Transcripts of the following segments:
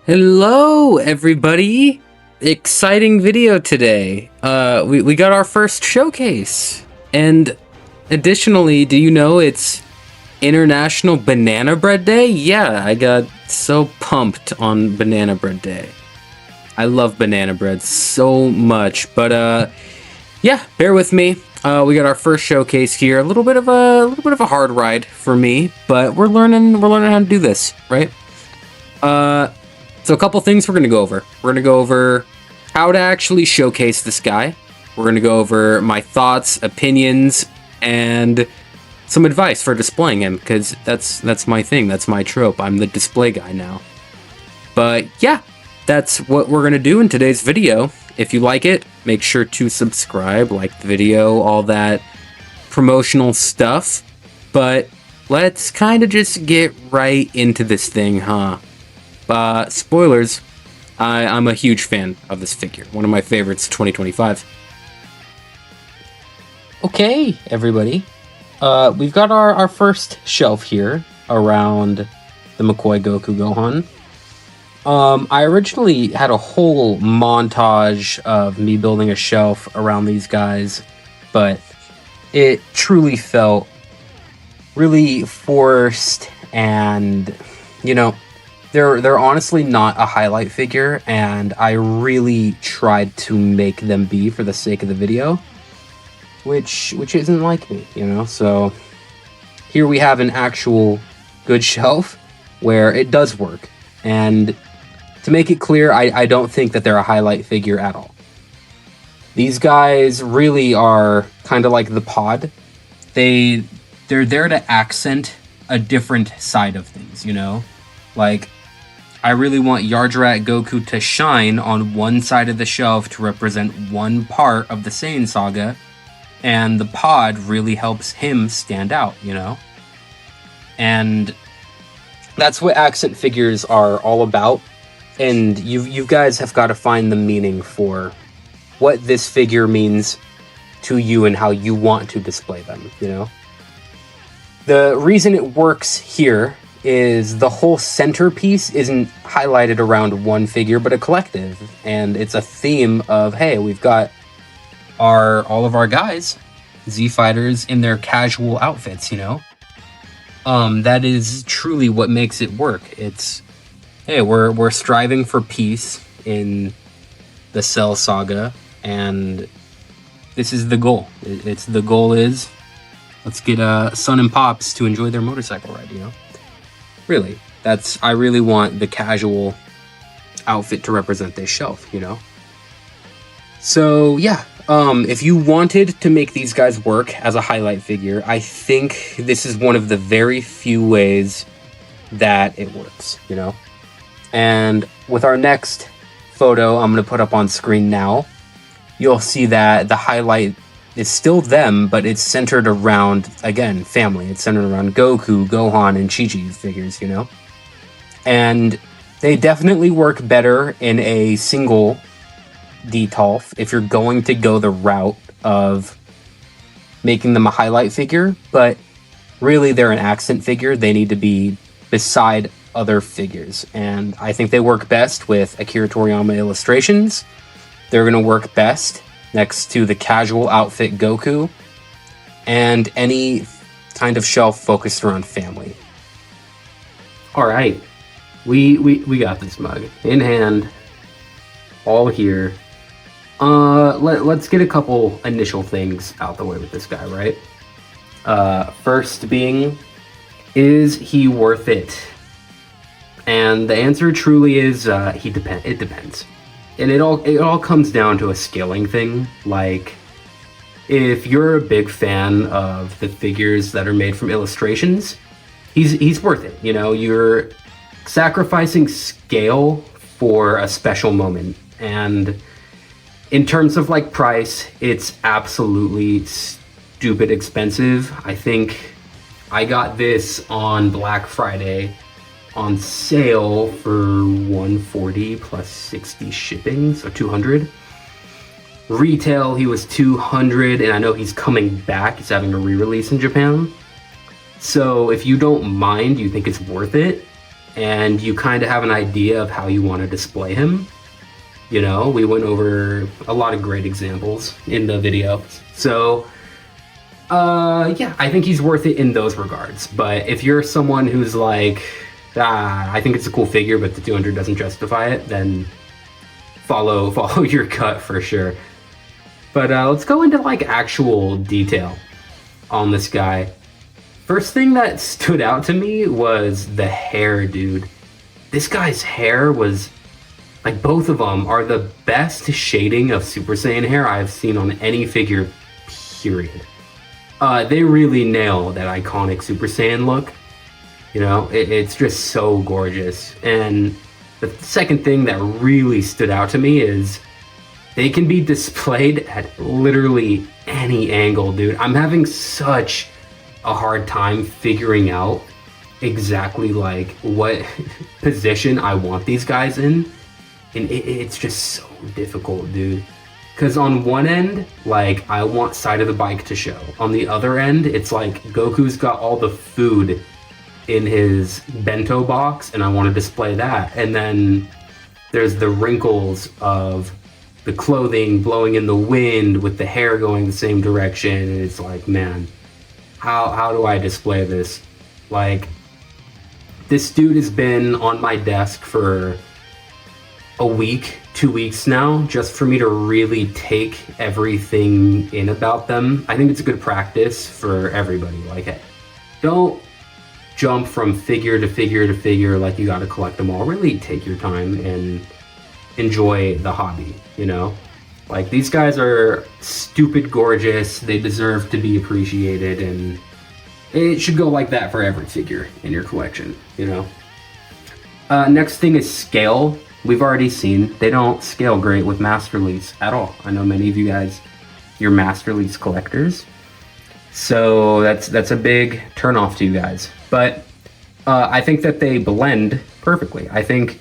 Hello, everybody! Exciting video today. We got our first showcase. And additionally, do you know it's International Banana Bread Day? Yeah, I got so pumped on Banana Bread Day. I love banana bread so much, but yeah, bear with me. We got our first showcase here. A little bit of a hard ride for me, but we're learning how to do this, right? So a couple things we're going to go over. We're going to go over how to actually showcase this guy. We're going to go over my thoughts, opinions, and some advice for displaying him, because that's my thing. That's my trope. I'm the display guy now. But yeah, that's what we're going to do in today's video. If you like it, make sure to subscribe, like the video, all that promotional stuff. But let's kind of just get right into this thing, huh? Spoilers, I'm a huge fan of this figure. One of my favorites, 2025. Okay, everybody. We've got our first shelf here around the McCoy Goku Gohan. I originally had a whole montage of me building a shelf around these guys, but it truly felt really forced and, you know, they're honestly not a highlight figure, and I really tried to make them be for the sake of the video, which isn't like me, you know? So here we have an actual good shelf where it does work, and to make it clear, I don't think that they're a highlight figure at all. These guys really are kind of like the pod. They're there to accent a different side of things, you know? Like, I really want Yardrat Goku to shine on one side of the shelf to represent one part of the Saiyan saga, and the pod really helps him stand out, you know? And that's what accent figures are all about, and you guys have got to find the meaning for what this figure means to you and how you want to display them, you know? The reason it works here is the whole centerpiece isn't highlighted around one figure, but a collective, and it's a theme of, hey, we've got all of our guys, Z Fighters, in their casual outfits, you know? That is truly what makes it work. It's, hey, we're striving for peace in the Cell saga, and this is the goal. The goal is, let's get Son and Pops to enjoy their motorcycle ride, you know? Really, I really want the casual outfit to represent this shelf, you know? So yeah, if you wanted to make these guys work as a highlight figure, I think this is one of the very few ways that it works, you know? And with our next photo I'm going to put up on screen now, you'll see that the highlight is still them, but it's centered around, again, family. It's centered around Goku, Gohan, and Chi-Chi figures, you know? And they definitely work better in a single detolf if you're going to go the route of making them a highlight figure, but really they're an accent figure. They need to be beside other figures, and I think they work best with Akira Toriyama illustrations. They're going to work best next to the casual outfit Goku, and any kind of shelf focused around family. All right, we got this mug in hand, all here. Let's get a couple initial things out the way with this guy, right? First being, is he worth it? And the answer truly is it depends. And it all comes down to a scaling thing. Like, if you're a big fan of the figures that are made from illustrations, he's worth it. You know, you're sacrificing scale for a special moment. And in terms of like price, it's absolutely stupid expensive. I think I got this on Black Friday on sale for $140 plus 60 shipping, so $200. Retail, he was $200, and I know he's coming back. He's having a re-release in Japan. So if you don't mind, you think it's worth it, and you kind of have an idea of how you want to display him. You know, we went over a lot of great examples in the video. So, yeah, I think he's worth it in those regards. But if you're someone who's like, I think it's a cool figure, but the 200 doesn't justify it, then follow your gut for sure. But let's go into like actual detail on this guy. First thing that stood out to me was the hair, dude. This guy's hair was, like, both of them are the best shading of Super Saiyan hair I've seen on any figure, period. They really nail that iconic Super Saiyan look. You know, it's just so gorgeous. And the second thing that really stood out to me is they can be displayed at literally any angle, dude. I'm having such a hard time figuring out exactly like what position I want these guys in. And it's just so difficult, dude. Because on one end, like, I want side of the bike to show. On the other end, it's like Goku's got all the food in his bento box, and I want to display that. And then there's the wrinkles of the clothing blowing in the wind with the hair going the same direction. And it's like, man, how do I display this? Like, this dude has been on my desk for a week, 2 weeks now, just for me to really take everything in about them. I think it's a good practice for everybody. Like, hey, don't jump from figure to figure to figure like you got to collect them all. Really take your time and enjoy the hobby, you know? Like, these guys are stupid gorgeous. They deserve to be appreciated, and it should go like that for every figure in your collection, you know? Next thing is scale. We've already seen they don't scale great with Master Lease at all. I know many of you guys, you're Master Lease collectors, so that's a big turnoff to you guys. But I think that they blend perfectly. I think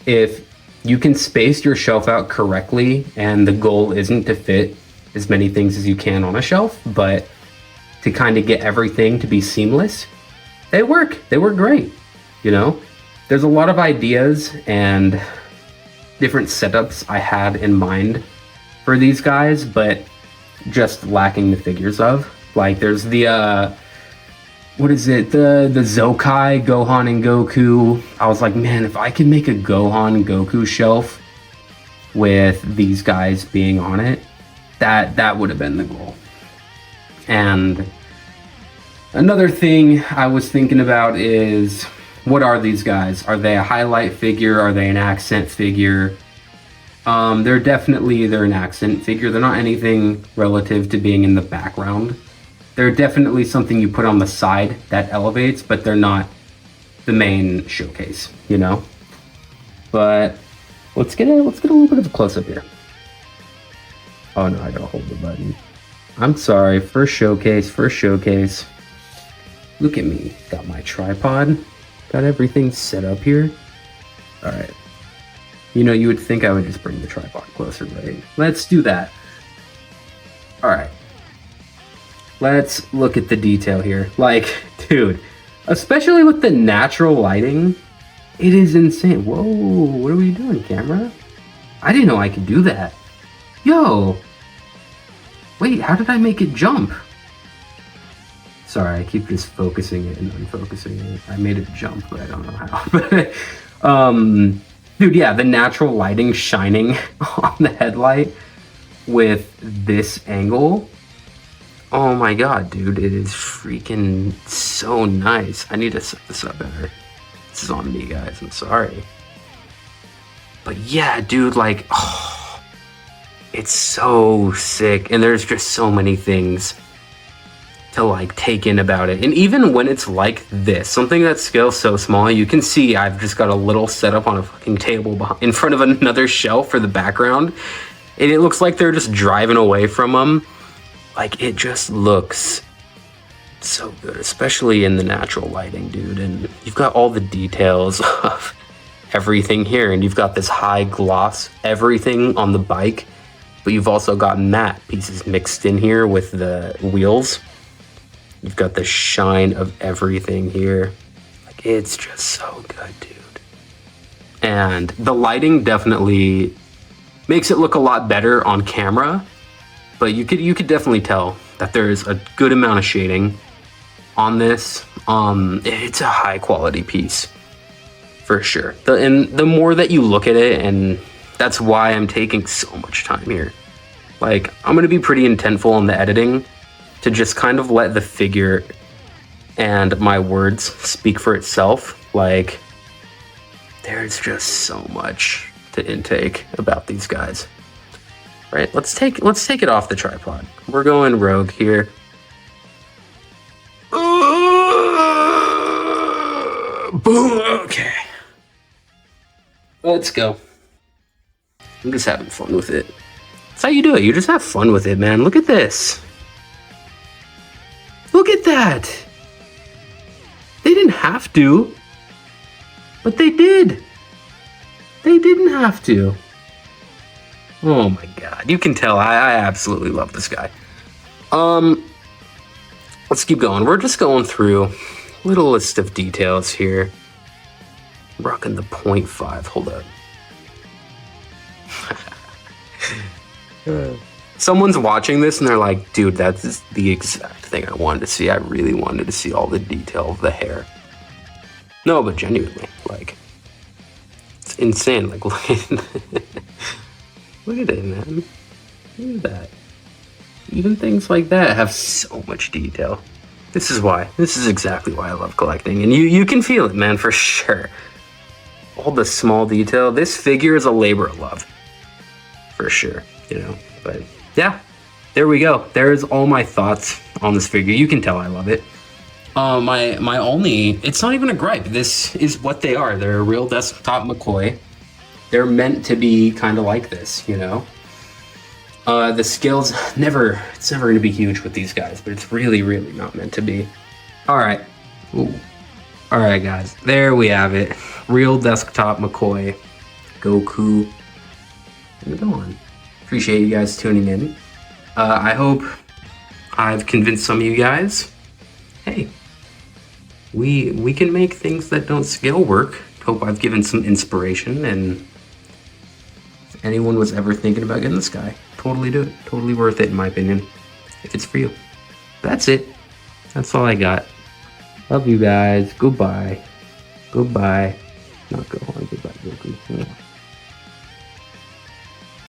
if you can space your shelf out correctly, and the goal isn't to fit as many things as you can on a shelf, but to kind of get everything to be seamless, they work. They work great, you know? There's a lot of ideas and different setups I had in mind for these guys, but just lacking the figures of. Like, there's the, what is it? The Zokai, Gohan and Goku. I was like, man, if I could make a Gohan Goku shelf with these guys being on it, that would have been the goal. And another thing I was thinking about is, what are these guys? Are they a highlight figure? Are they an accent figure? They're an accent figure. They're not anything relative to being in the background. They're definitely something you put on the side that elevates, but they're not the main showcase, you know? But let's get a little bit of a close-up here. Oh no, I gotta hold the button. I'm sorry, first showcase. Look at me, got my tripod. Got everything set up here. All right. You know, you would think I would just bring the tripod closer, right? Let's do that. All right. Let's look at the detail here. Like, dude, especially with the natural lighting, it is insane. Whoa, what are we doing, camera? I didn't know I could do that. Yo. Wait, how did I make it jump? Sorry, I keep just focusing it and unfocusing it. I made it jump, but I don't know how. Dude, yeah, the natural lighting shining on the headlight with this angle. Oh my god, dude, it is freaking so nice. I need to set this up better. This is on me, guys, I'm sorry. But yeah, dude, like, oh, it's so sick. And there's just so many things to like take in about it. And even when it's like this, something that scales so small, you can see I've just got a little setup on a fucking table in front of another shelf for the background, and it looks like they're just driving away from them. Like, it just looks so good, especially in the natural lighting, dude. And you've got all the details of everything here, and you've got this high gloss everything on the bike, but you've also got matte pieces mixed in here with the wheels. You've got the shine of everything here. Like, It's just so good, dude. And the lighting definitely makes it look a lot better on camera, but you could definitely tell that there is a good amount of shading on this. It's a high quality piece for sure. And the more that you look at it, and that's why I'm taking so much time here. Like, I'm gonna be pretty intentful on the editing to just kind of let the figure and my words speak for itself. Like, there's just so much to intake about these guys. Right, let's take it off the tripod. We're going rogue here. Boom. Okay, let's go. I'm just having fun with it. That's how you do it. You just have fun with it, man. Look at this. Look at that. They didn't have to, but they did. They didn't have to. Oh my god. You can tell I absolutely love this guy. Let's keep going. We're just going through a little list of details here. I'm rocking the 0.5. Hold up. Someone's watching this and they're like, dude, that's the exact thing I wanted to see. I really wanted to see all the detail of the hair. No, but genuinely, like, it's insane. Like, look at it, man. Look at that. Even things like that have so much detail. This is exactly why I love collecting. And you can feel it, man, for sure. All the small detail. This figure is a labor of love. For sure, you know. But yeah, there we go. There's all my thoughts on this figure. You can tell I love it. My only, it's not even a gripe. This is what they are. They're a real desktop McCoy. They're meant to be kind of like this, you know. The skills it's never going to be huge with these guys, but it's really, really not meant to be. All right. Ooh. All right, guys. There we have it. Real desktop McCoy. Goku. And Gohan. Appreciate you guys tuning in. I hope I've convinced some of you guys, hey, we can make things that don't scale work. Hope I've given some inspiration, and if anyone was ever thinking about getting this guy, totally do it. Totally worth it, in my opinion, if it's for you. That's it. That's all I got. Love you guys. Goodbye. Goodbye. Not Gohan. Goodbye, Goku.